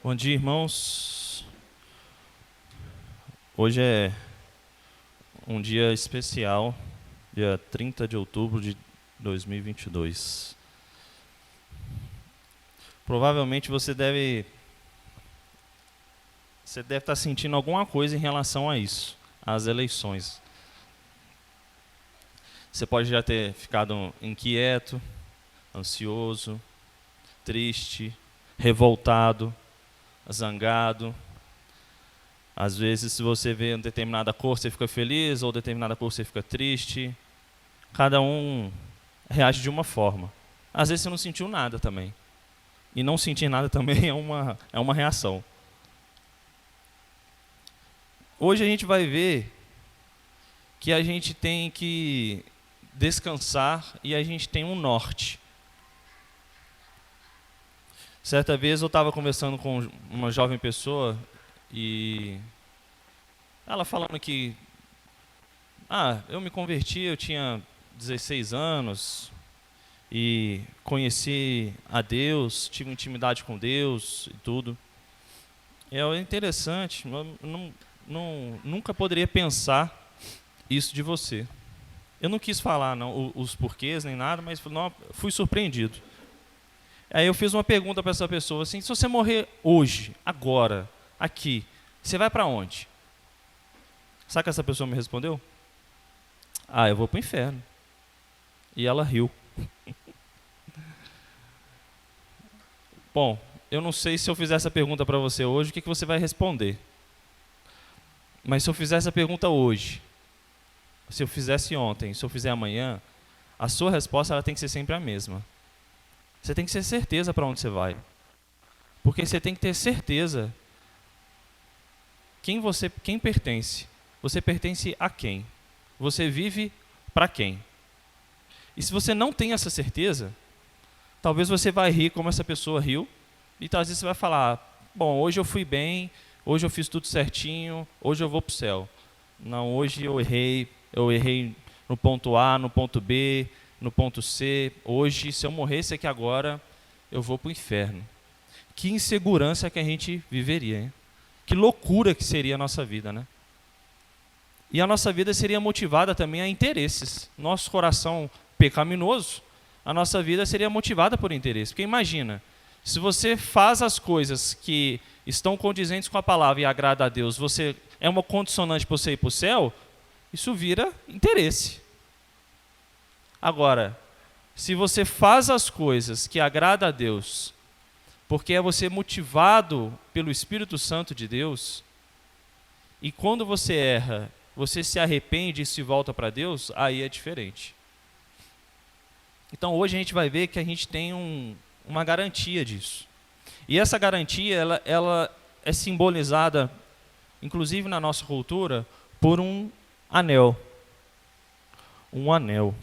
Bom dia, irmãos. Hoje é um dia especial, dia 30 de outubro de 2022. Provavelmente você deve estar sentindo alguma coisa em relação a isso, às eleições. Você pode já ter ficado inquieto, ansioso, triste, revoltado, zangado. Às vezes, se você vê uma determinada cor, você fica feliz, ou determinada cor, você fica triste. Cada um reage de uma forma. Às vezes, você não sentiu nada também. E não sentir nada também é uma reação. Hoje a gente vai ver que a gente tem que descansar e a gente tem um norte. Certa vez eu estava conversando com uma jovem pessoa e ela falando que eu me converti, eu tinha 16 anos e conheci a Deus, tive intimidade com Deus e tudo. É interessante, nunca poderia pensar isso de você. Eu não quis falar os porquês nem nada, mas fui surpreendido. Aí eu fiz uma pergunta para essa pessoa assim: se você morrer hoje, agora, aqui, você vai para onde? Sabe o que essa pessoa me respondeu? Eu vou para o inferno. E ela riu. Bom, eu não sei se eu fizer essa pergunta para você hoje, o que você vai responder. Mas se eu fizer essa pergunta hoje, se eu fizesse ontem, se eu fizer amanhã, a sua resposta ela tem que ser sempre a mesma. Você tem que ter certeza para onde você vai. Porque você tem que ter certeza quem pertence. Você pertence a quem? Você vive para quem? E se você não tem essa certeza, talvez você vai rir como essa pessoa riu, e talvez você vai falar: bom, hoje eu fui bem, hoje eu fiz tudo certinho, hoje eu vou para o céu. Não, hoje eu errei no ponto A, no ponto B, no ponto C. Hoje, se eu morresse aqui agora, eu vou para o inferno. Que insegurança que a gente viveria, hein? Que loucura que seria a nossa vida, né? E a nossa vida seria motivada também a interesses. Nosso coração pecaminoso, a nossa vida seria motivada por interesse. Porque imagina, se você faz as coisas que estão condizentes com a palavra e agrada a Deus, você é uma condicionante para você ir para o céu, isso vira interesse. Agora, se você faz as coisas que agrada a Deus, porque é você motivado pelo Espírito Santo de Deus, e quando você erra, você se arrepende e se volta para Deus, aí é diferente. Então hoje a gente vai ver que a gente tem uma garantia disso. E essa garantia, ela é simbolizada, inclusive na nossa cultura, por um anel. Um anel.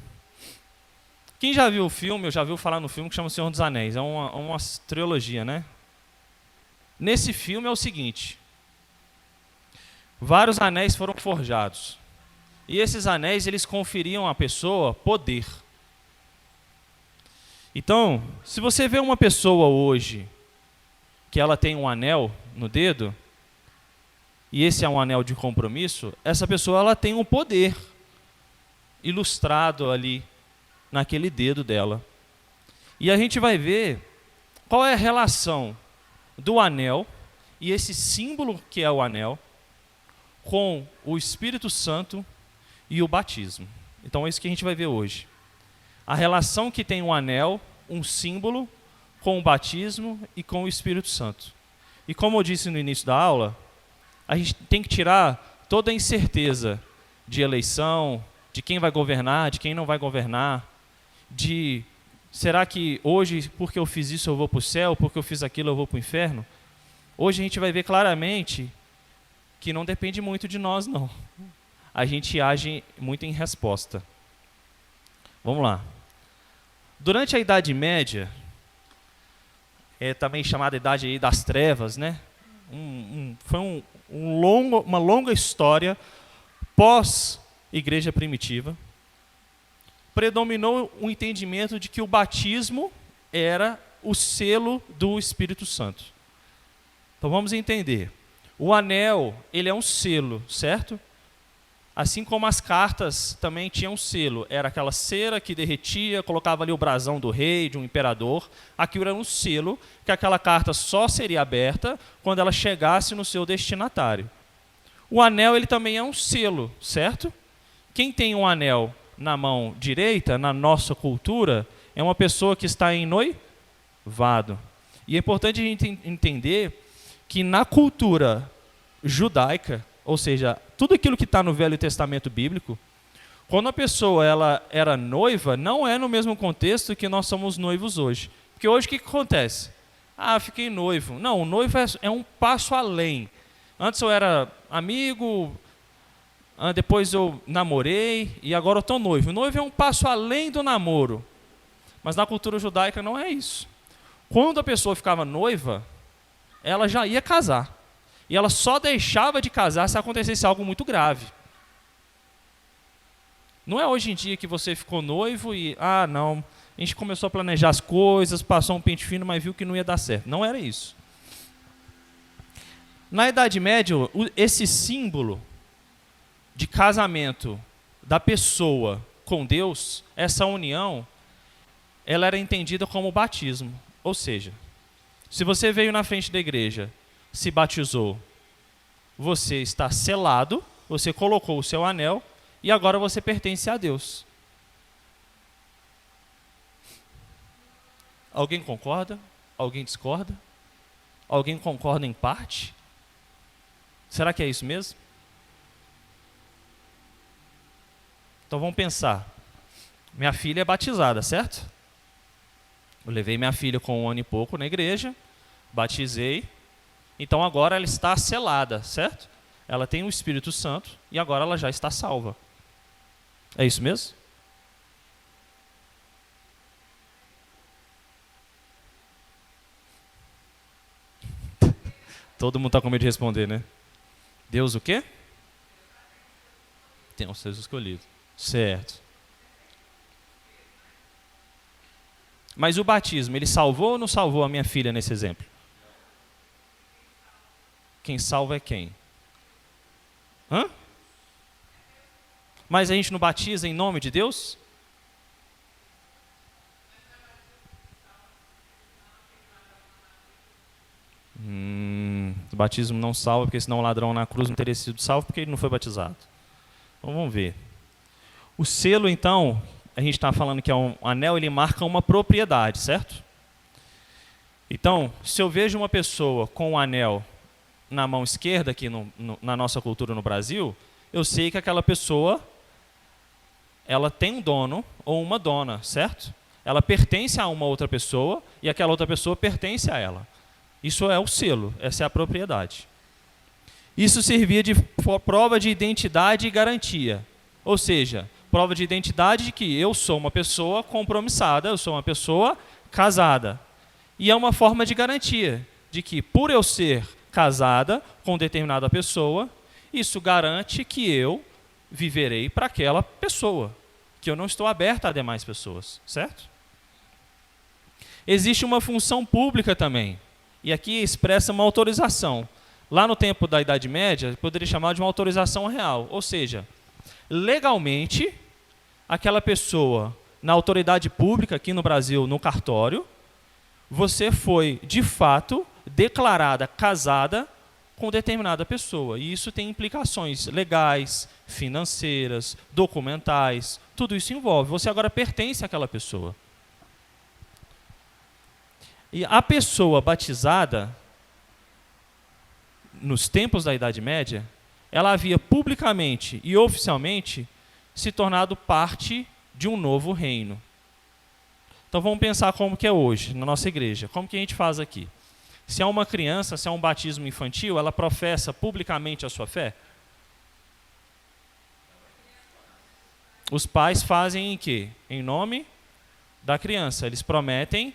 Quem já viu o filme, ou já viu falar no filme que chama O Senhor dos Anéis, é uma trilogia, né? Nesse filme é o seguinte: vários anéis foram forjados. E esses anéis, eles conferiam à pessoa poder. Então, se você vê uma pessoa hoje, que ela tem um anel no dedo, e esse é um anel de compromisso, essa pessoa ela tem um poder ilustrado ali naquele dedo dela. E a gente vai ver qual é a relação do anel e esse símbolo que é o anel com o Espírito Santo e o batismo. Então é isso que a gente vai ver hoje. A relação que tem um anel, um símbolo, com o batismo e com o Espírito Santo. E como eu disse no início da aula, a gente tem que tirar toda a incerteza de eleição, de quem vai governar, de quem não vai governar, de será que hoje, porque eu fiz isso, eu vou para o céu, porque eu fiz aquilo, eu vou para o inferno? Hoje a gente vai ver claramente que não depende muito de nós, não. A gente age muito em resposta. Vamos lá. Durante a Idade Média, também chamada Idade aí das Trevas, né? Foi uma longa história pós-igreja primitiva. Predominou o entendimento de que o batismo era o selo do Espírito Santo. Então vamos entender. O anel, ele é um selo, certo? Assim como as cartas também tinham um selo. Era aquela cera que derretia, colocava ali o brasão do rei, de um imperador. Aquilo era um selo, que aquela carta só seria aberta quando ela chegasse no seu destinatário. O anel, ele também é um selo, certo? Quem tem um anel na mão direita, na nossa cultura, é uma pessoa que está em noivado. E é importante a gente entender que na cultura judaica, ou seja, tudo aquilo que está no Velho Testamento bíblico, quando a pessoa ela era noiva, não é no mesmo contexto que nós somos noivos hoje. Porque hoje o que acontece? Ah, fiquei noivo. Não, o noivo é um passo além. Antes eu era amigo, depois eu namorei e agora eu estou noivo. O noivo é um passo além do namoro. Mas na cultura judaica não é isso. Quando a pessoa ficava noiva, ela já ia casar. E ela só deixava de casar se acontecesse algo muito grave. Não é hoje em dia que você ficou noivo e, não, a gente começou a planejar as coisas, passou um pente fino, mas viu que não ia dar certo. Não era isso. Na Idade Média, esse símbolo de casamento da pessoa com Deus, essa união, ela era entendida como batismo. Ou seja, se você veio na frente da igreja, se batizou, você está selado, você colocou o seu anel e agora você pertence a Deus. Alguém concorda? Alguém discorda? Alguém concorda em parte? Será que é isso mesmo? Então vamos pensar. Minha filha é batizada, certo? Eu levei minha filha com 1 ano e pouco na igreja, batizei. Então agora ela está selada, certo? Ela tem o Espírito Santo e agora ela já está salva. É isso mesmo? Todo mundo está com medo de responder, né? Deus o quê? Tem os seus escolhidos. Certo. Mas o batismo, ele salvou ou não salvou a minha filha nesse exemplo? Quem salva é quem? Mas a gente não batiza em nome de Deus? O batismo não salva, porque senão o ladrão na cruz não teria sido salvo, porque ele não foi batizado. Então vamos ver. O selo, então, a gente está falando que é um anel, ele marca uma propriedade, certo? Então, se eu vejo uma pessoa com um anel na mão esquerda aqui na nossa cultura no Brasil, eu sei que aquela pessoa, ela tem um dono ou uma dona, certo? Ela pertence a uma outra pessoa e aquela outra pessoa pertence a ela. Isso é o selo, essa é a propriedade. Isso servia de prova de identidade e garantia. Ou seja, prova de identidade de que eu sou uma pessoa compromissada, eu sou uma pessoa casada. E é uma forma de garantia de que, por eu ser casada com determinada pessoa, isso garante que eu viverei para aquela pessoa, que eu não estou aberta a demais pessoas, certo? Existe uma função pública também, e aqui expressa uma autorização. Lá no tempo da Idade Média, poderia chamar de uma autorização real, ou seja, legalmente, aquela pessoa, na autoridade pública, aqui no Brasil, no cartório, você foi, de fato, declarada casada com determinada pessoa. E isso tem implicações legais, financeiras, documentais, tudo isso envolve. Você agora pertence àquela pessoa. E a pessoa batizada, nos tempos da Idade Média, ela havia publicamente e oficialmente se tornado parte de um novo reino. Então vamos pensar como que é hoje, na nossa igreja. Como que a gente faz aqui? Se é uma criança, se é um batismo infantil, ela professa publicamente a sua fé? Os pais fazem em quê? Em nome da criança. Eles prometem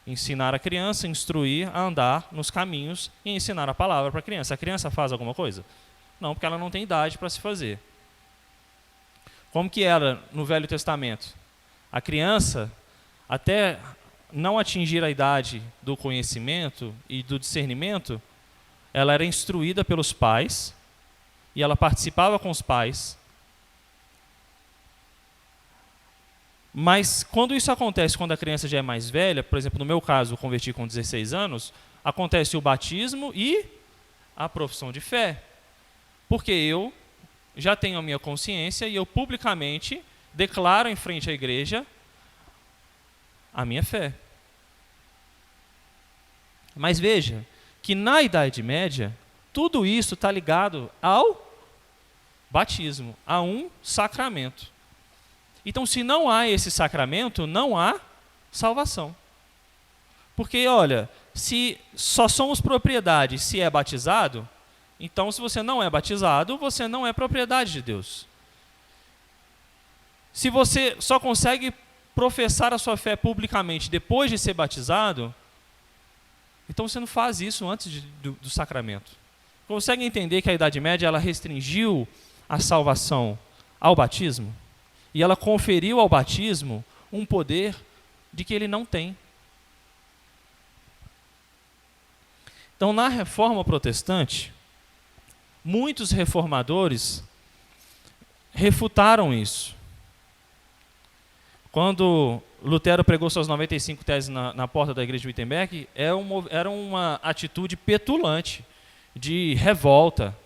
ensinar a criança, instruir a andar nos caminhos e ensinar a palavra para a criança. A criança faz alguma coisa? Não, porque ela não tem idade para se fazer. Como que era no Velho Testamento? A criança, até não atingir a idade do conhecimento e do discernimento, ela era instruída pelos pais e ela participava com os pais. Mas quando isso acontece, quando a criança já é mais velha, por exemplo, no meu caso, eu converti com 16 anos, acontece o batismo e a profissão de fé. Porque eu já tenho a minha consciência e eu publicamente declaro em frente à igreja a minha fé. Mas veja que na Idade Média, tudo isso está ligado ao batismo, a um sacramento. Então, se não há esse sacramento, não há salvação. Porque, olha, se só somos propriedade se é batizado, então, se você não é batizado, você não é propriedade de Deus. Se você só consegue professar a sua fé publicamente depois de ser batizado, então você não faz isso antes do sacramento. Consegue entender que a Idade Média ela restringiu a salvação ao batismo? E ela conferiu ao batismo um poder de que ele não tem. Então, na Reforma Protestante, muitos reformadores refutaram isso. Quando Lutero pregou suas 95 teses na porta da igreja de Wittenberg, era uma atitude petulante, de revolta.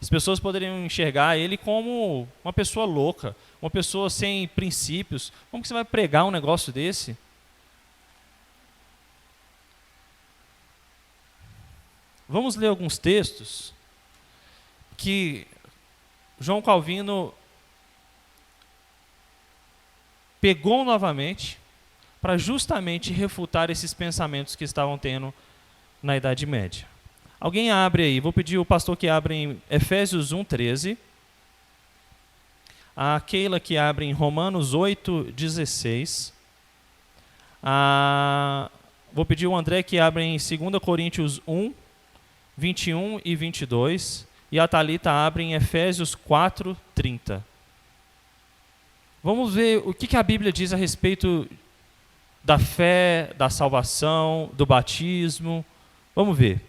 As pessoas poderiam enxergar ele como uma pessoa louca, uma pessoa sem princípios. Como que você vai pregar um negócio desse? Vamos ler alguns textos que João Calvino pegou novamente para justamente refutar esses pensamentos que estavam tendo na Idade Média. Alguém abre aí, vou pedir o pastor que abra em Efésios 1:13, a Keila que abre em Romanos 8:16, vou pedir o André que abre em 2 Coríntios 1:21 e 22, e a Thalita abre em Efésios 4:30. Vamos ver o que a Bíblia diz a respeito da fé, da salvação, do batismo. Vamos ver.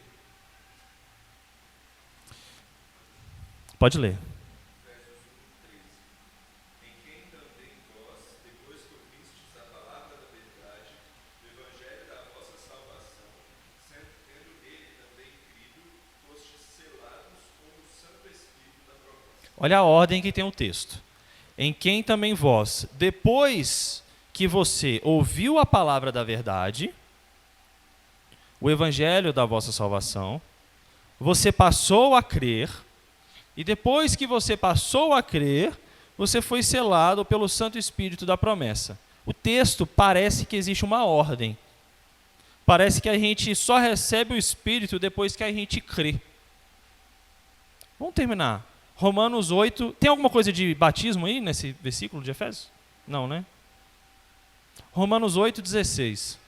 Pode ler. Olha a ordem que tem o texto. Em quem também vós, depois que você ouviu a palavra da verdade, o evangelho da vossa salvação, você passou a crer, e depois que você passou a crer, você foi selado pelo Santo Espírito da promessa. O texto parece que existe uma ordem. Parece que a gente só recebe o Espírito depois que a gente crê. Vamos terminar. Romanos 8. Tem alguma coisa de batismo aí nesse versículo de Efésios? Não, né? Romanos 8:16.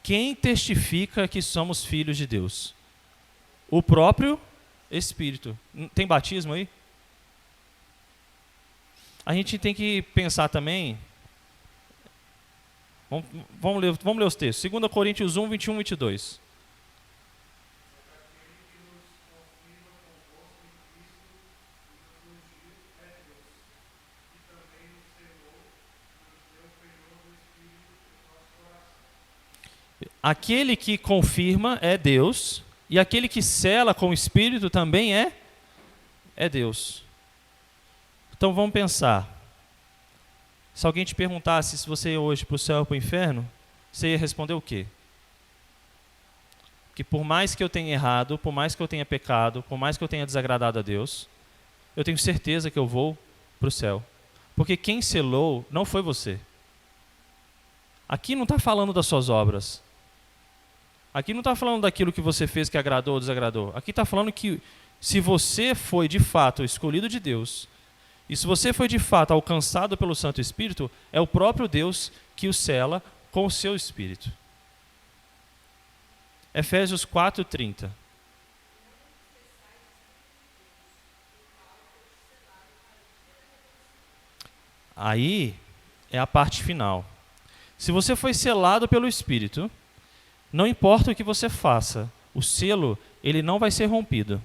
Quem testifica que somos filhos de Deus? O próprio Espírito. Tem batismo aí? A gente tem que pensar também. Vamos ler os textos. 2 Coríntios 1:21 e 22. Aquele que confirma é Deus, e aquele que sela com o Espírito também é Deus. Então vamos pensar. Se alguém te perguntasse se você ia hoje para o céu ou para o inferno, você ia responder o quê? Que por mais que eu tenha errado, por mais que eu tenha pecado, por mais que eu tenha desagradado a Deus, eu tenho certeza que eu vou para o céu. Porque quem selou não foi você. Aqui não está falando das suas obras. Aqui não está falando daquilo que você fez que agradou ou desagradou. Aqui está falando que se você foi de fato escolhido de Deus, e se você foi de fato alcançado pelo Santo Espírito, é o próprio Deus que o sela com o seu Espírito. Efésios 4:30. Aí é a parte final. Se você foi selado pelo Espírito, não importa o que você faça, o selo, ele não vai ser rompido.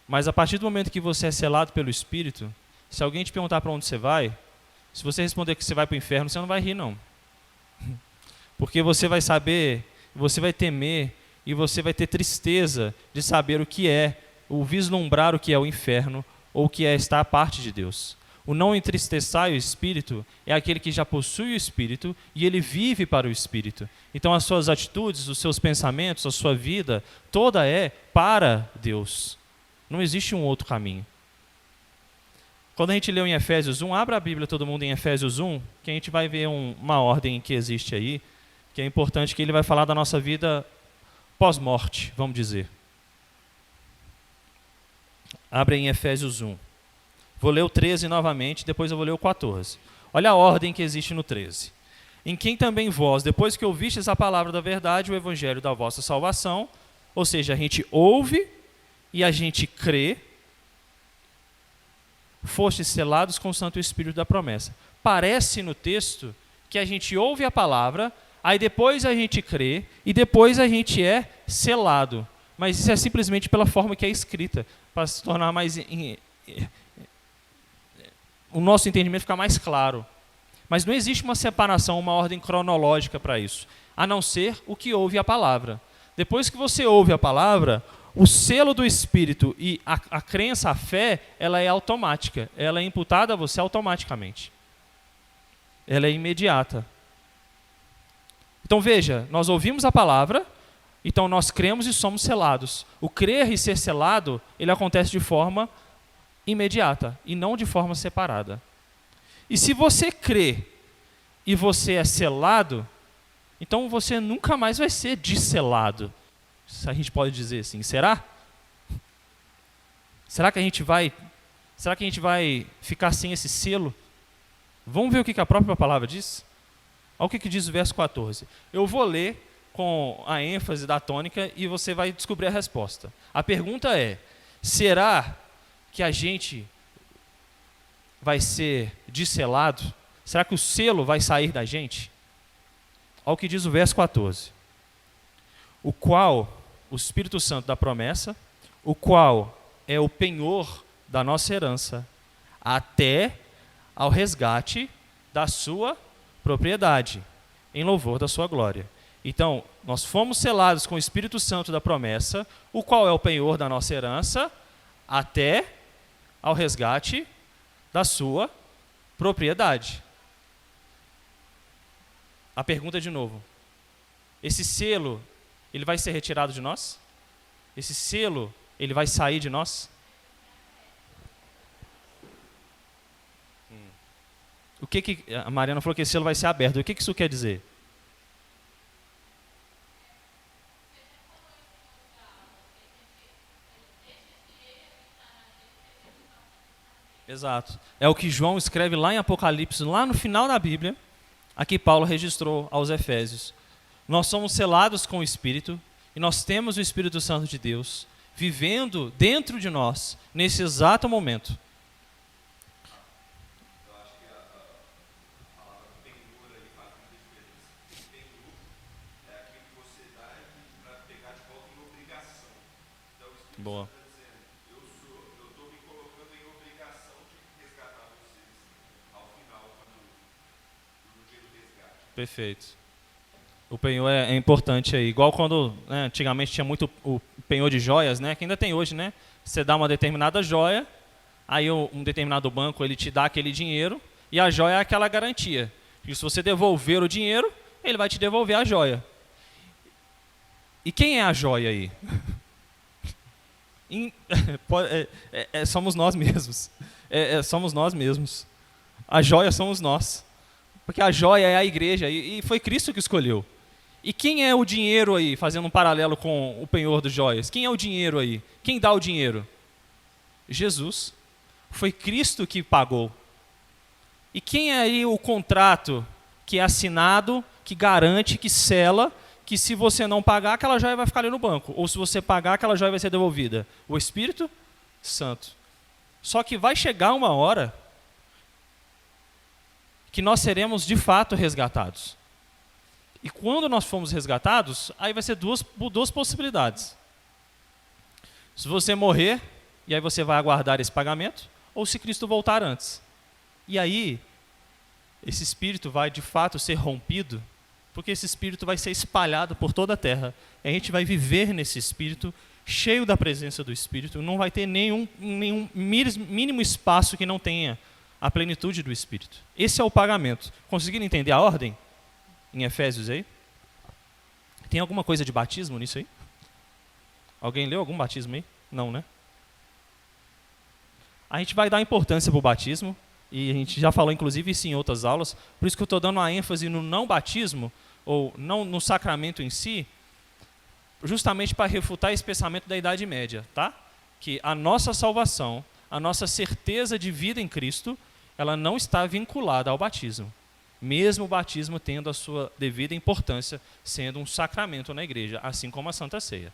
Mas a partir do momento que você é selado pelo Espírito, se alguém te perguntar para onde você vai, se você responder que você vai para o inferno, você não vai rir, não. Porque você vai saber, você vai temer e você vai ter tristeza de saber o que é, ou vislumbrar o que é o inferno, ou o que é estar à parte de Deus. O não entristeçai o Espírito é aquele que já possui o Espírito e ele vive para o Espírito. Então as suas atitudes, os seus pensamentos, a sua vida, toda é para Deus. Não existe um outro caminho. Quando a gente leu em Efésios 1, abra a Bíblia todo mundo em Efésios 1, que a gente vai ver uma ordem que existe aí, que é importante, que ele vai falar da nossa vida pós-morte, vamos dizer. Abra em Efésios 1. Vou ler o 13 novamente, depois eu vou ler o 14. Olha a ordem que existe no 13. Em quem também vós, depois que ouvistes a palavra da verdade, o evangelho da vossa salvação, ou seja, a gente ouve e a gente crê, fostes selados com o Santo Espírito da promessa. Parece no texto que a gente ouve a palavra, aí depois a gente crê e depois a gente é selado. Mas isso é simplesmente pela forma que é escrita, para se tornar mais... o nosso entendimento ficar mais claro. Mas não existe uma separação, uma ordem cronológica para isso, a não ser o que ouve a palavra. Depois que você ouve a palavra, o selo do Espírito e a crença, a fé, ela é automática. Ela é imputada a você automaticamente. Ela é imediata. Então veja, nós ouvimos a palavra, então nós cremos e somos selados. O crer e ser selado, ele acontece de forma imediata e não de forma separada. E se você crê e você é selado, então você nunca mais vai ser desselado. Se a gente pode dizer assim, será? Será que a gente vai ficar sem esse selo? Vamos ver o que a própria palavra diz? Olha o que diz o verso 14. Eu vou ler com a ênfase da tônica e você vai descobrir a resposta. A pergunta é, será que a gente vai ser desselado? Será que o selo vai sair da gente? Olha o que diz o verso 14. O qual, o Espírito Santo da promessa, o qual é o penhor da nossa herança, até ao resgate da sua propriedade, em louvor da sua glória. Então, nós fomos selados com o Espírito Santo da promessa, o qual é o penhor da nossa herança, até ao resgate da sua propriedade. A pergunta de novo. Esse selo, ele vai ser retirado de nós? Esse selo, ele vai sair de nós? O que a Mariana falou que esse selo vai ser aberto. O que isso quer dizer? Exato. É o que João escreve lá em Apocalipse, lá no final da Bíblia, aqui Paulo registrou aos Efésios. Nós somos selados com o Espírito e nós temos o Espírito Santo de Deus vivendo dentro de nós, nesse exato momento. Eu acho que a palavra penhor ali faz muita diferença. Penhor é aquilo que você dá para pegar de volta em obrigação. Então o Espírito Boa. Santo está dizendo, eu estou me colocando em obrigação de resgatar vocês ao final, no dia do resgate. Perfeito. O penhor é importante aí. Igual quando, né, antigamente tinha muito o penhor de joias, né, que ainda tem hoje, né? Você dá uma determinada joia, aí um determinado banco ele te dá aquele dinheiro e a joia é aquela garantia. E se você devolver o dinheiro, ele vai te devolver a joia. E quem é a joia aí? Somos nós mesmos. Somos nós mesmos. A joia somos nós. Porque a joia é a igreja e foi Cristo que escolheu. E quem é o dinheiro aí, fazendo um paralelo com o penhor dos joias? Quem é o dinheiro aí? Quem dá o dinheiro? Jesus. Foi Cristo que pagou. E quem é aí o contrato que é assinado, que garante, que sela, que se você não pagar, aquela joia vai ficar ali no banco. Ou se você pagar, aquela joia vai ser devolvida? O Espírito Santo. Só que vai chegar uma hora que nós seremos de fato resgatados. E quando nós formos resgatados, aí vai ser duas possibilidades. Se você morrer, e aí você vai aguardar esse pagamento, ou se Cristo voltar antes. E aí, esse espírito vai de fato ser rompido, porque esse espírito vai ser espalhado por toda a terra. E a gente vai viver nesse espírito, cheio da presença do Espírito, não vai ter nenhum mínimo espaço que não tenha a plenitude do Espírito. Esse é o pagamento. Conseguiram entender a ordem em Efésios aí? Tem alguma coisa de batismo nisso aí? Alguém leu algum batismo aí? Não, né? A gente vai dar importância para o batismo, e a gente já falou inclusive isso em outras aulas, por isso que eu estou dando a ênfase no não batismo, ou não no sacramento em si, justamente para refutar esse pensamento da Idade Média, tá? Que a nossa salvação, a nossa certeza de vida em Cristo, ela não está vinculada ao batismo. Mesmo o batismo tendo a sua devida importância, sendo um sacramento na igreja, assim como a Santa Ceia.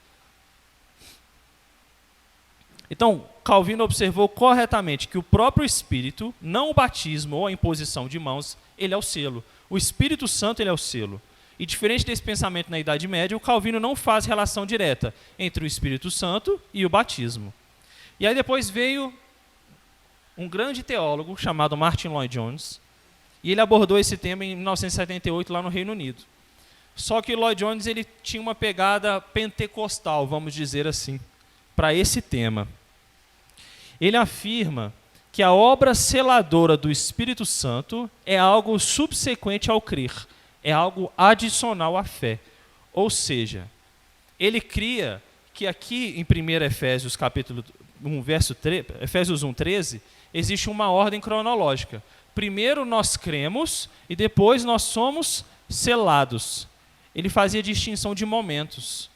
Então, Calvino observou corretamente que o próprio Espírito, não o batismo ou a imposição de mãos, ele é o selo. O Espírito Santo, ele é o selo. E diferente desse pensamento na Idade Média, o Calvino não faz relação direta entre o Espírito Santo e o batismo. E aí depois veio um grande teólogo chamado Martin Lloyd-Jones, e ele abordou esse tema em 1978 lá no Reino Unido. Só que Lloyd-Jones ele tinha uma pegada pentecostal, vamos dizer assim, para esse tema. Ele afirma que a obra seladora do Espírito Santo é algo subsequente ao crer, é algo adicional à fé. Ou seja, ele cria que aqui em 1 Efésios capítulo 1, Efésios 1:13, existe uma ordem cronológica. Primeiro nós cremos e depois nós somos selados. Ele fazia distinção de momentos.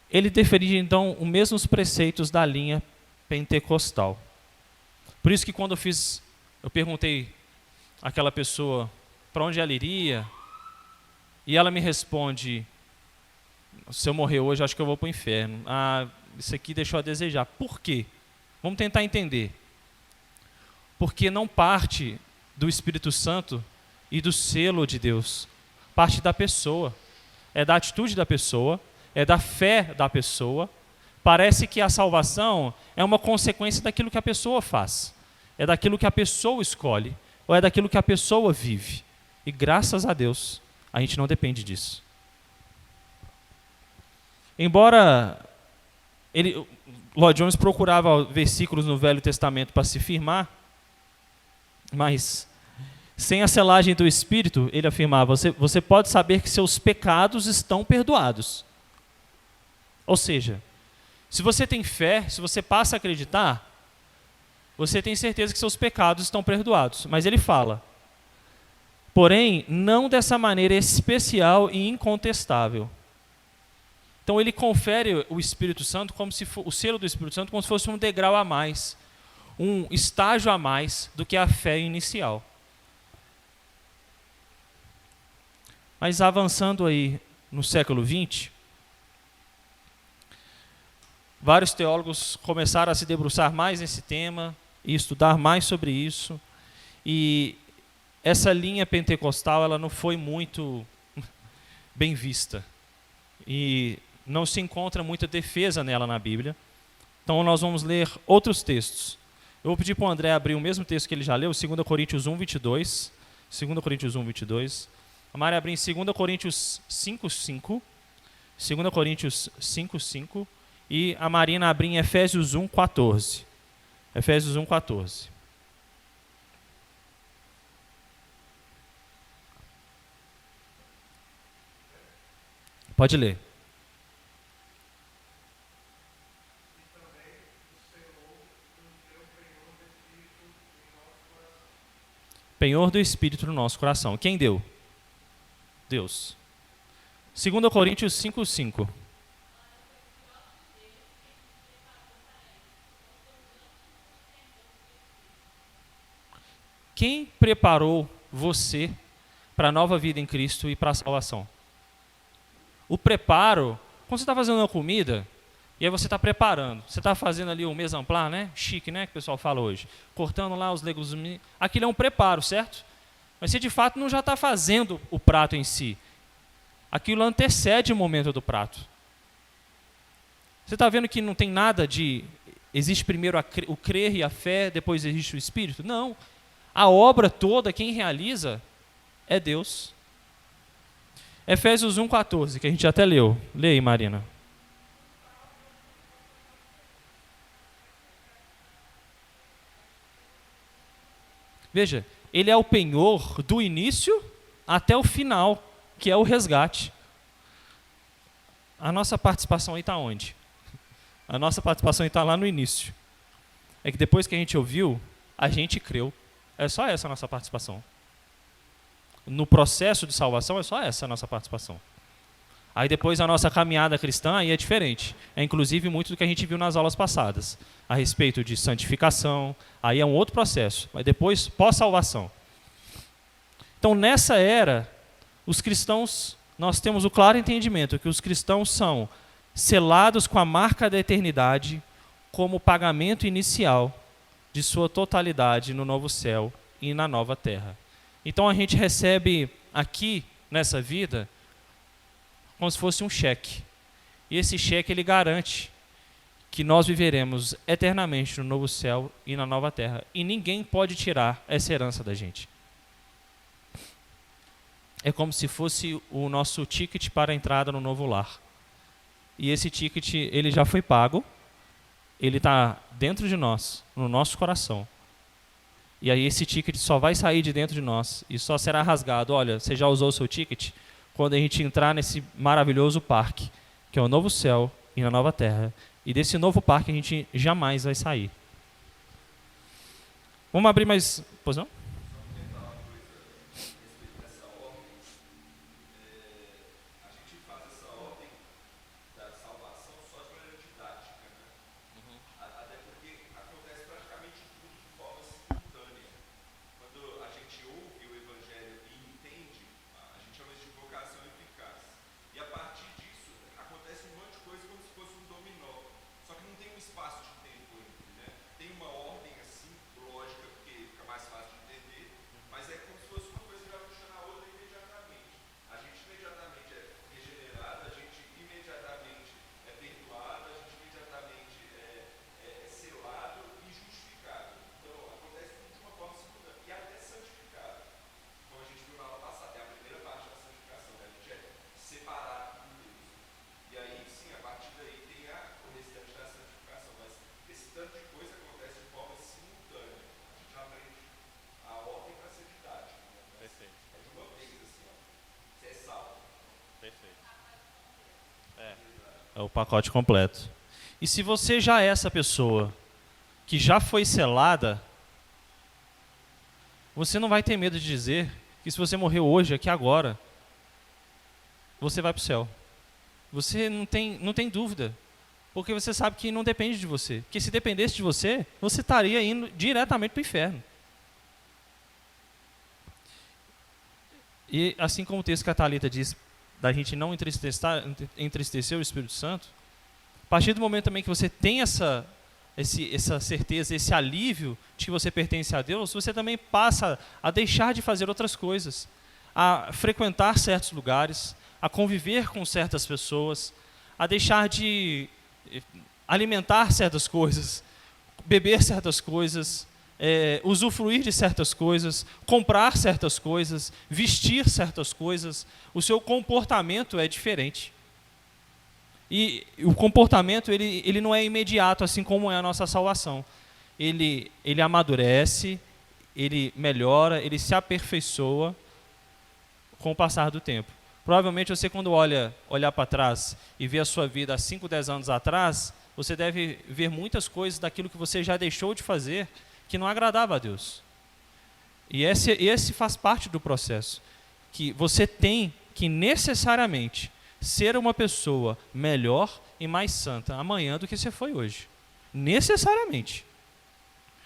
Ele deferia então os mesmos preceitos da linha pentecostal. Por isso que quando eu perguntei àquela pessoa para onde ela iria, e ela me responde: se eu morrer hoje, acho que eu vou para o inferno. Ah, isso aqui deixou a desejar. Por quê? Vamos tentar entender. Porque não parte do Espírito Santo e do selo de Deus. Parte da pessoa. É da atitude da pessoa, é da fé da pessoa. Parece que a salvação é uma consequência daquilo que a pessoa faz. É daquilo que a pessoa escolhe, ou é daquilo que a pessoa vive. E graças a Deus, a gente não depende disso. Embora Lloyd-Jones procurava versículos no Velho Testamento para se firmar, mas sem a selagem do Espírito, ele afirmava, você pode saber que seus pecados estão perdoados. Ou seja, se você tem fé, se você passa a acreditar, você tem certeza que seus pecados estão perdoados. Mas ele fala, porém, não dessa maneira especial e incontestável. Então ele confere o Espírito Santo como se o selo do Espírito Santo como se fosse um degrau a mais, um estágio a mais do que a fé inicial. Mas avançando aí no século XX, vários teólogos começaram a se debruçar mais nesse tema e estudar mais sobre isso. E essa linha pentecostal ela não foi muito bem vista. E não se encontra muita defesa nela na Bíblia. Então nós vamos ler outros textos. Eu vou pedir para o André abrir o mesmo texto que ele já leu, 2 Coríntios 1:22. 2 Coríntios 1:22. A Mari abrir em 2 Coríntios 5:5. 2 Coríntios 5:5. E a Marina abrir em Efésios 1:14. Efésios 1:14. Pode ler. Penhor do Espírito no nosso coração. Quem deu? Deus. 2 Coríntios 5:5. Quem preparou você para a nova vida em Cristo e para a salvação? O preparo, quando você está fazendo uma comida, E aí você está preparando, você está fazendo ali o mise en place, né? Chique, né? Que o pessoal fala hoje. Cortando lá os legumes. Aquilo é um preparo, certo? Mas você de fato não já está fazendo o prato em si. Aquilo antecede o momento do prato. Você está vendo que não tem nada de... Existe primeiro o crer e a fé, depois existe o Espírito? Não. A obra toda, quem realiza, é Deus. Efésios 1,14, que a gente até leu. Lê aí, Marina. Veja, ele é o penhor do início até o final, que é o resgate. A nossa participação aí está onde? A nossa participação está lá no início. É que depois que a gente ouviu, a gente creu. É só essa a nossa participação. No processo de salvação, é só essa a nossa participação. Aí depois a nossa caminhada cristã aí é diferente. É inclusive muito do que a gente viu nas aulas passadas. A respeito de santificação, aí é um outro processo. Mas depois, pós-salvação. Então nessa era, os cristãos, nós temos o claro entendimento que os cristãos são selados com a marca da eternidade como pagamento inicial de sua totalidade no novo céu e na nova terra. Então a gente recebe aqui, nessa vida, como se fosse um cheque. E esse cheque ele garante que nós viveremos eternamente no novo céu e na nova terra. E ninguém pode tirar essa herança da gente. É como se fosse o nosso ticket para a entrada no novo lar. E esse ticket ele já foi pago, ele está dentro de nós, no nosso coração. E aí esse ticket só vai sair de dentro de nós e só será rasgado. Olha, você já usou o seu ticket? Quando a gente entrar nesse maravilhoso parque, que é o novo céu e a nova terra. E desse novo parque a gente jamais vai sair. Vamos abrir mais... Pois não? É o pacote completo. E se você já é essa pessoa que já foi selada, você não vai ter medo de dizer que se você morreu hoje, aqui agora, você vai para o céu. Você não tem dúvida. Porque você sabe que não depende de você. Porque se dependesse de você, você estaria indo diretamente para o inferno. E assim como o texto que a Thalita diz, da gente não entristecer o Espírito Santo, a partir do momento também que você tem essa certeza, esse alívio de que você pertence a Deus, você também passa a deixar de fazer outras coisas, a frequentar certos lugares, a conviver com certas pessoas, a deixar de alimentar certas coisas, beber certas coisas, usufruir de certas coisas, comprar certas coisas, vestir certas coisas. O seu comportamento é diferente. E o comportamento ele não é imediato, assim como é a nossa salvação. Ele amadurece, ele melhora, ele se aperfeiçoa com o passar do tempo. Provavelmente você, quando olhar para trás e ver a sua vida há 5, 10 anos atrás, você deve ver muitas coisas daquilo que você já deixou de fazer que não agradava a Deus. E esse faz parte do processo, que você tem que necessariamente ser uma pessoa melhor e mais santa amanhã do que você foi hoje. Necessariamente.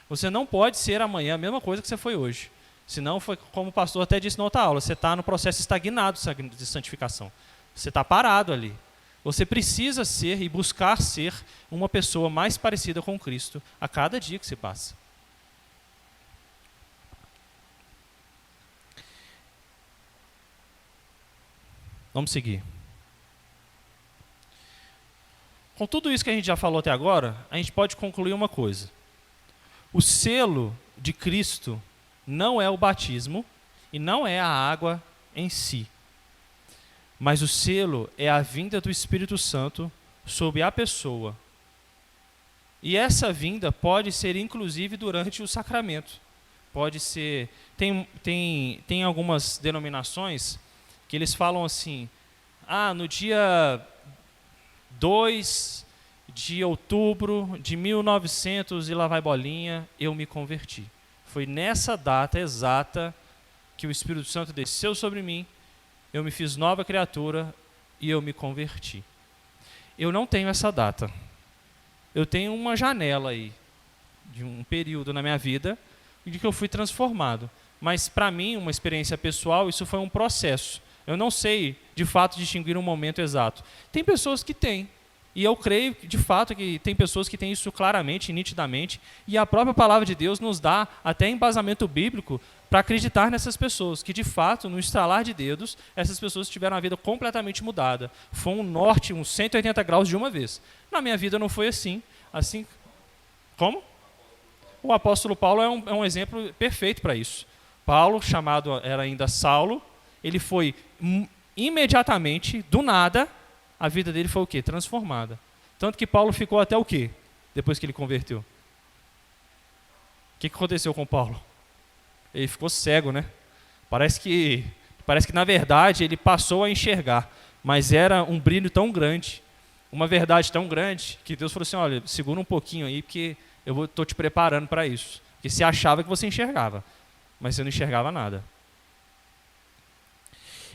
Você não pode ser amanhã a mesma coisa que você foi hoje. Senão, foi como o pastor até disse na outra aula, você está no processo estagnado de santificação. Você está parado ali. Você precisa ser e buscar ser uma pessoa mais parecida com Cristo a cada dia que se passa. Vamos seguir. Com tudo isso que a gente já falou até agora, a gente pode concluir uma coisa. O selo de Cristo não é o batismo e não é a água em si. Mas o selo é a vinda do Espírito Santo sobre a pessoa. E essa vinda pode ser inclusive durante o sacramento. Pode ser... Tem algumas denominações que eles falam assim, no dia 2 de outubro de 1900 e lá vai bolinha, eu me converti. Foi nessa data exata que o Espírito Santo desceu sobre mim, eu me fiz nova criatura e eu me converti. Eu não tenho essa data. Eu tenho uma janela aí, de um período na minha vida, de que eu fui transformado. Mas para mim, uma experiência pessoal, isso foi um processo. Eu não sei, de fato, distinguir um momento exato. Tem pessoas que têm. E eu creio, de fato, que tem pessoas que têm isso claramente, nitidamente. E a própria palavra de Deus nos dá até embasamento bíblico para acreditar nessas pessoas. Que, de fato, no estralar de dedos, essas pessoas tiveram a vida completamente mudada. Foi um norte, uns 180 graus de uma vez. Na minha vida não foi assim. Como? O apóstolo Paulo é um exemplo perfeito para isso. Paulo, chamado era ainda Saulo, ele foi imediatamente, do nada, a vida dele foi o quê? Transformada. Tanto que Paulo ficou até o quê? Depois que ele converteu. O que aconteceu com Paulo? Ele ficou cego, né? Parece que na verdade ele passou a enxergar, mas era um brilho tão grande, uma verdade tão grande, que Deus falou assim, olha, segura um pouquinho aí, porque eu estou te preparando para isso. Porque você achava que você enxergava, mas você não enxergava nada.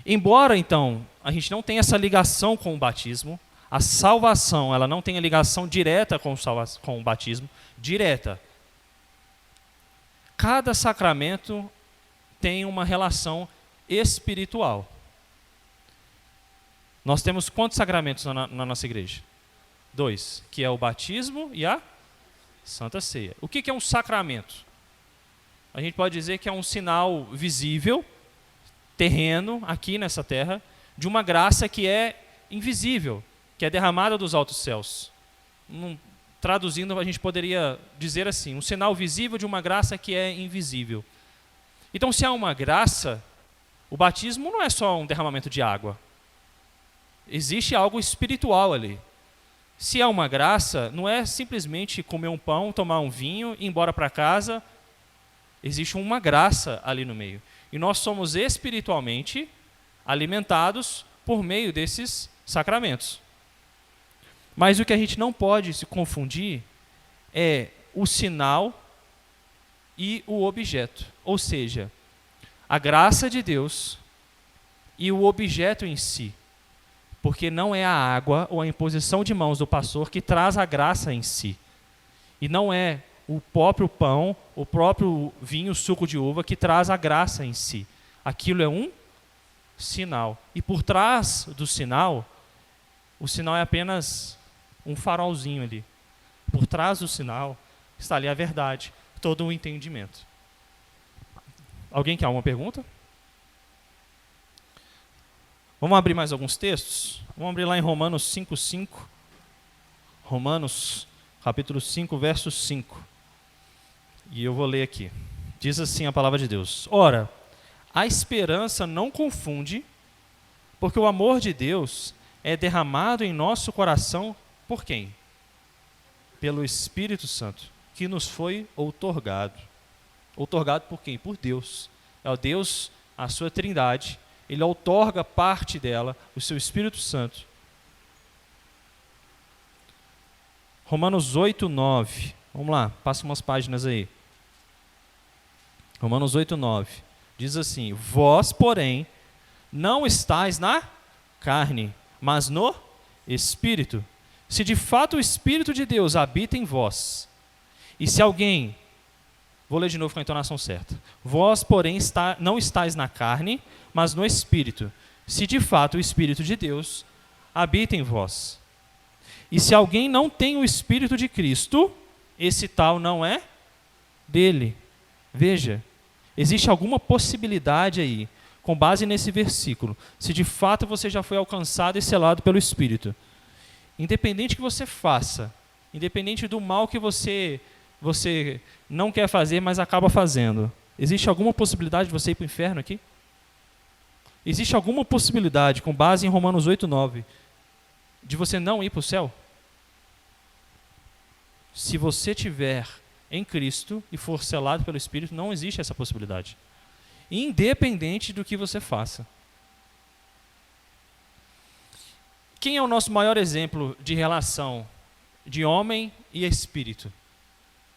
Embora, então, a gente não tenha essa ligação com o batismo, a salvação ela não tem a ligação direta com o batismo, direta. Cada sacramento tem uma relação espiritual. Nós temos quantos sacramentos na nossa igreja? 2, que é o batismo e a Santa Ceia. O que é um sacramento? A gente pode dizer que é um sinal visível, terreno, aqui nessa terra, de uma graça que é invisível, que é derramada dos altos céus. Traduzindo, a gente poderia dizer assim, um sinal visível de uma graça que é invisível. Então, se há uma graça, o batismo não é só um derramamento de água. Existe algo espiritual ali. Se há uma graça, não é simplesmente comer um pão, tomar um vinho, ir embora para casa. Existe uma graça ali no meio. E nós somos espiritualmente alimentados por meio desses sacramentos. Mas o que a gente não pode se confundir é o sinal e o objeto. Ou seja, a graça de Deus e o objeto em si. Porque não é a água ou a imposição de mãos do pastor que traz a graça em si. E não é o próprio pão, o próprio vinho, suco de uva que traz a graça em si. Aquilo é um sinal. E por trás do sinal, o sinal é apenas um farolzinho ali. Por trás do sinal está ali a verdade, todo o entendimento. Alguém quer alguma pergunta? Vamos abrir mais alguns textos? Vamos abrir lá em Romanos 5:5. Romanos, capítulo 5, verso 5. E eu vou ler aqui. Diz assim a palavra de Deus. Ora, a esperança não confunde, porque o amor de Deus é derramado em nosso coração por quem? Pelo Espírito Santo, que nos foi outorgado. Outorgado por quem? Por Deus. É o Deus, a sua trindade. Ele outorga parte dela, o seu Espírito Santo. Romanos 8:9. Vamos lá, passa umas páginas aí. Romanos 8:9. Diz assim: vós, porém, não estáis na carne, mas no Espírito. Se de fato o Espírito de Deus habita em vós, e se alguém... Vou ler de novo com a entonação certa. Vós, porém, não estáis na carne, mas no Espírito. Se de fato o Espírito de Deus habita em vós. E se alguém não tem o Espírito de Cristo, esse tal não é dele. Veja, existe alguma possibilidade aí, com base nesse versículo, se de fato você já foi alcançado e selado pelo Espírito. Independente que você faça, independente do mal que você não quer fazer, mas acaba fazendo, existe alguma possibilidade de você ir para o inferno aqui? Existe alguma possibilidade, com base em Romanos 8:9, de você não ir para o céu? Se você tiver em Cristo e for selado pelo Espírito, não existe essa possibilidade. Independente do que você faça. Quem é o nosso maior exemplo de relação de homem e espírito?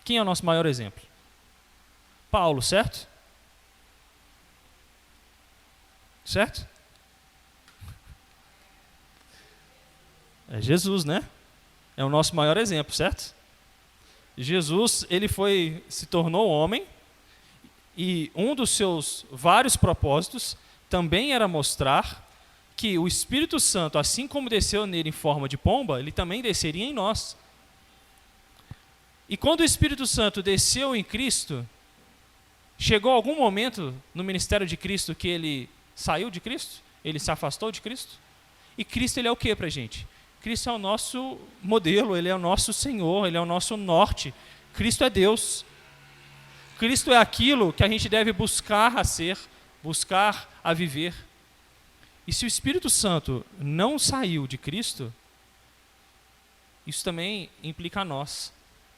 Quem é o nosso maior exemplo? Paulo, certo? Certo? É Jesus, né? É o nosso maior exemplo, certo? Jesus, ele se tornou homem, e um dos seus vários propósitos também era mostrar que o Espírito Santo, assim como desceu nele em forma de pomba, ele também desceria em nós. E quando o Espírito Santo desceu em Cristo, chegou algum momento no ministério de Cristo que ele saiu de Cristo? Ele se afastou de Cristo? E Cristo, ele é o que para a gente? Cristo é o nosso modelo, ele é o nosso Senhor, ele é o nosso norte. Cristo é Deus. Cristo é aquilo que a gente deve buscar a ser, buscar a viver. E se o Espírito Santo não saiu de Cristo, isso também implica a nós,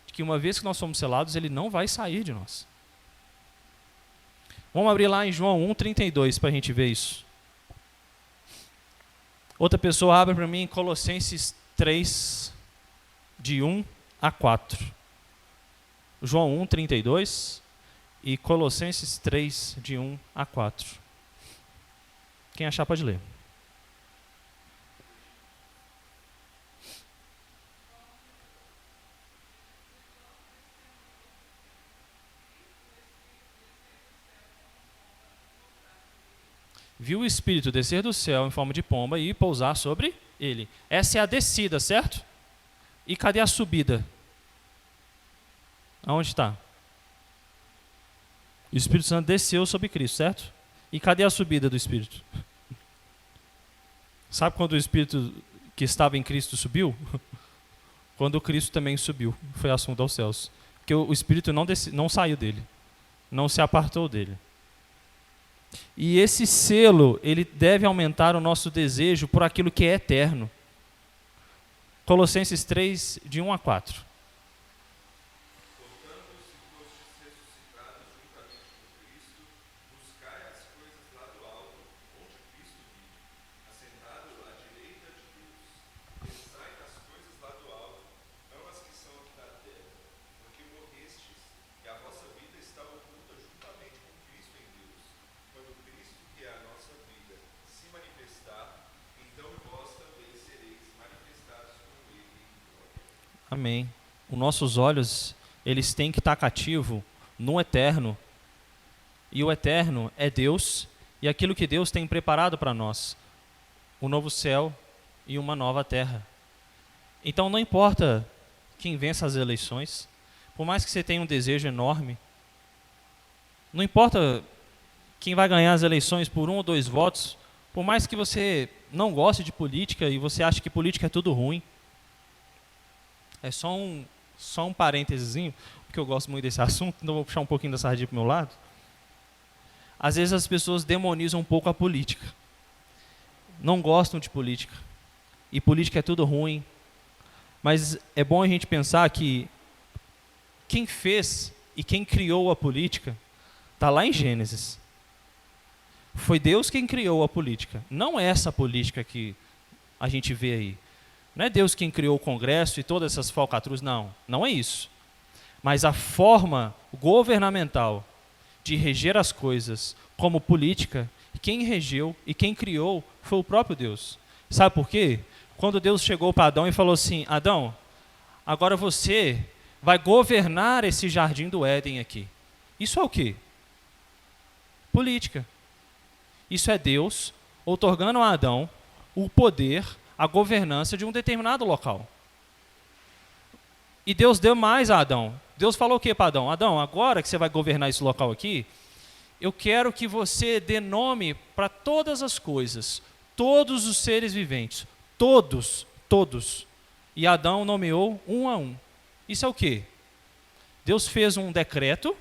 de que uma vez que nós somos selados, ele não vai sair de nós. Vamos abrir lá em João 1:32 para a gente ver isso. Outra pessoa abre para mim em Colossenses 3, de 1 a 4. João 1:32 e Colossenses 3, de 1 a 4. Quem achar pode ler. Viu o Espírito descer do céu em forma de pomba e pousar sobre ele. Essa é a descida, certo? E cadê a subida? Aonde está? O Espírito Santo desceu sobre Cristo, certo? E cadê a subida do Espírito? Sabe quando o Espírito que estava em Cristo subiu? Quando o Cristo também subiu, foi assunto aos céus. Porque o Espírito não saiu dele, não se apartou dele. E esse selo, ele deve aumentar o nosso desejo por aquilo que é eterno. Colossenses 3, de 1 a 4. Amém. Os nossos olhos, eles têm que estar cativos no eterno. E o eterno é Deus e aquilo que Deus tem preparado para nós. Um novo céu e uma nova terra. Então não importa quem vença as eleições, por mais que você tenha um desejo enorme, não importa quem vai ganhar as eleições por 1 ou 2 votos, por mais que você não goste de política e você ache que política é tudo ruim. É só um parênteses, porque eu gosto muito desse assunto, então vou puxar um pouquinho da sardinha para o meu lado. Às vezes as pessoas demonizam um pouco a política. Não gostam de política. E política é tudo ruim. Mas é bom a gente pensar que quem fez e quem criou a política está lá em Gênesis. Foi Deus quem criou a política. Não é essa política que a gente vê aí. Não é Deus quem criou o Congresso e todas essas falcatruas, não é isso. Mas a forma governamental de reger as coisas como política, quem regeu e quem criou foi o próprio Deus. Sabe por quê? Quando Deus chegou para Adão e falou assim, Adão, agora você vai governar esse jardim do Éden aqui. Isso é o quê? Política. Isso é Deus outorgando a Adão o poder, a governança de um determinado local. E Deus deu mais a Adão. Deus falou o que para Adão? Adão, agora que você vai governar esse local aqui, eu quero que você dê nome para todas as coisas, todos os seres viventes, todos. E Adão nomeou um a um. Isso é o quê? Deus fez um decreto,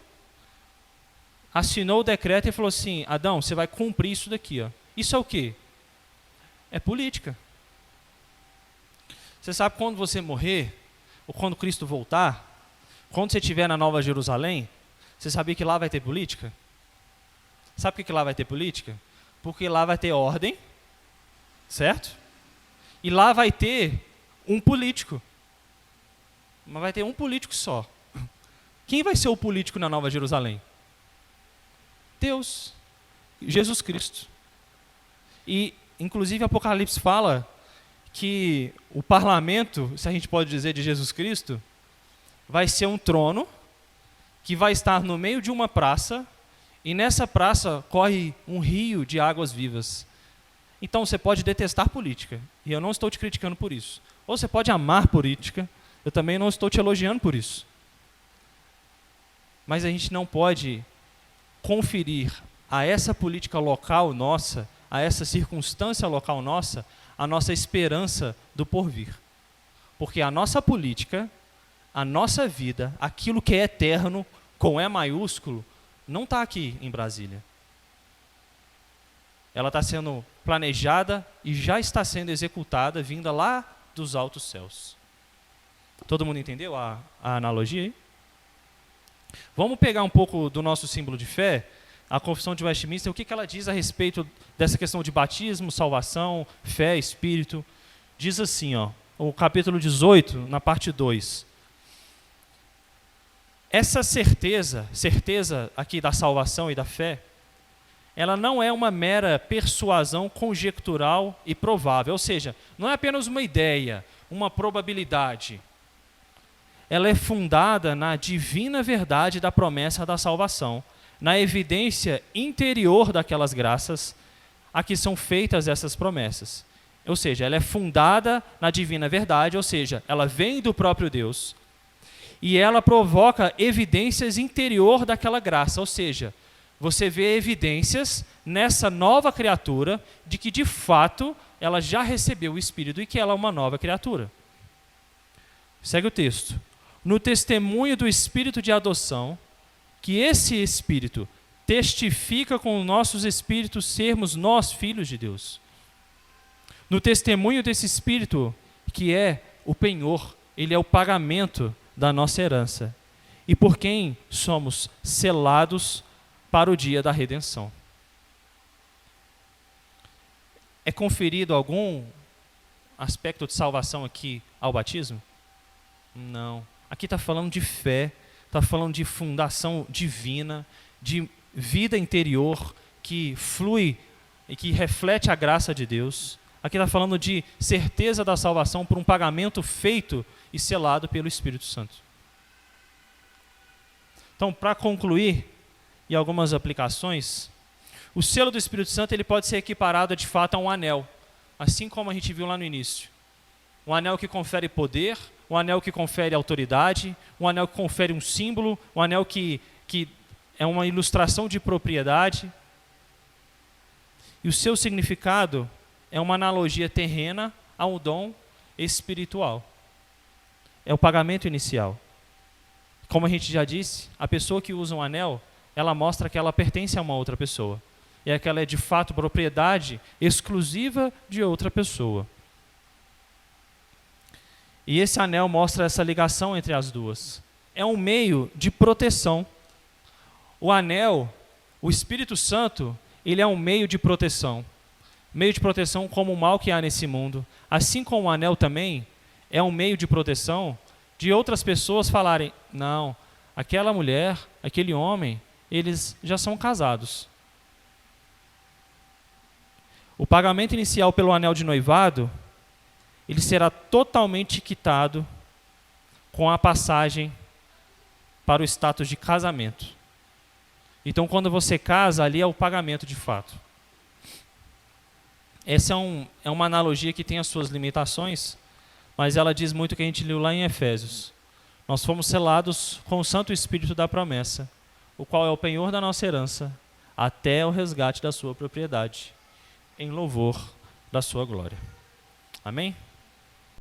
assinou o decreto e falou assim, Adão, você vai cumprir isso daqui. Ó. Isso é o quê? É política. Você sabe quando você morrer, ou quando Cristo voltar, quando você estiver na Nova Jerusalém, você sabia que lá vai ter política? Sabe por que lá vai ter política? Porque lá vai ter ordem, certo? E lá vai ter um político. Mas vai ter um político só. Quem vai ser o político na Nova Jerusalém? Deus. Jesus Cristo. E, inclusive, Apocalipse fala que o parlamento, se a gente pode dizer, de Jesus Cristo, vai ser um trono que vai estar no meio de uma praça, e nessa praça corre um rio de águas vivas. Então você pode detestar política, e eu não estou te criticando por isso. Ou você pode amar política, eu também não estou te elogiando por isso. Mas a gente não pode conferir a essa política local nossa, a essa circunstância local nossa, a nossa esperança do porvir. Porque a nossa política, a nossa vida, aquilo que é eterno, com E maiúsculo, não está aqui em Brasília. Ela está sendo planejada e já está sendo executada, vinda lá dos altos céus. Todo mundo entendeu a analogia aí? Vamos pegar um pouco do nosso símbolo de fé, a Confissão de Westminster, o que ela diz a respeito dessa questão de batismo, salvação, fé, espírito. Diz assim, ó, o capítulo 18, na parte 2. Essa certeza aqui da salvação e da fé, ela não é uma mera persuasão conjectural e provável, ou seja, não é apenas uma ideia, uma probabilidade. Ela é fundada na divina verdade da promessa da salvação, na evidência interior daquelas graças a que são feitas essas promessas. Ou seja, ela é fundada na divina verdade, ou seja, ela vem do próprio Deus, e ela provoca evidências interior daquela graça, ou seja, você vê evidências nessa nova criatura de que, de fato, ela já recebeu o Espírito e que ela é uma nova criatura. Segue o texto. No testemunho do Espírito de adoção, que esse Espírito testifica com os nossos espíritos sermos nós filhos de Deus. No testemunho desse Espírito, que é o penhor, ele é o pagamento da nossa herança, e por quem somos selados para o dia da redenção. É conferido algum aspecto de salvação aqui ao batismo? Não. Aqui está falando de fé, está falando de fundação divina, de vida interior que flui e que reflete a graça de Deus. Aqui está falando de certeza da salvação por um pagamento feito e selado pelo Espírito Santo. Então, para concluir, e algumas aplicações, o selo do Espírito Santo ele pode ser equiparado de fato a um anel, assim como a gente viu lá no início. Um anel que confere poder, um anel que confere autoridade, um anel que confere um símbolo, um anel que é uma ilustração de propriedade. E o seu significado é uma analogia terrena a um dom espiritual. É o pagamento inicial. Como a gente já disse, a pessoa que usa um anel, ela mostra que ela pertence a uma outra pessoa. E aquela é de fato propriedade exclusiva de outra pessoa. E esse anel mostra essa ligação entre as duas. É um meio de proteção. O anel, o Espírito Santo, ele é um meio de proteção. Meio de proteção como o mal que há nesse mundo. Assim como o anel também é um meio de proteção de outras pessoas falarem, não, aquela mulher, aquele homem, eles já são casados. O pagamento inicial pelo anel de noivado, ele será totalmente quitado com a passagem para o status de casamento. Então, quando você casa, ali é o pagamento de fato. Essa é uma analogia que tem as suas limitações, mas ela diz muito o que a gente leu lá em Efésios. Nós fomos selados com o Santo Espírito da promessa, o qual é o penhor da nossa herança, até o resgate da sua propriedade, em louvor da sua glória. Amém?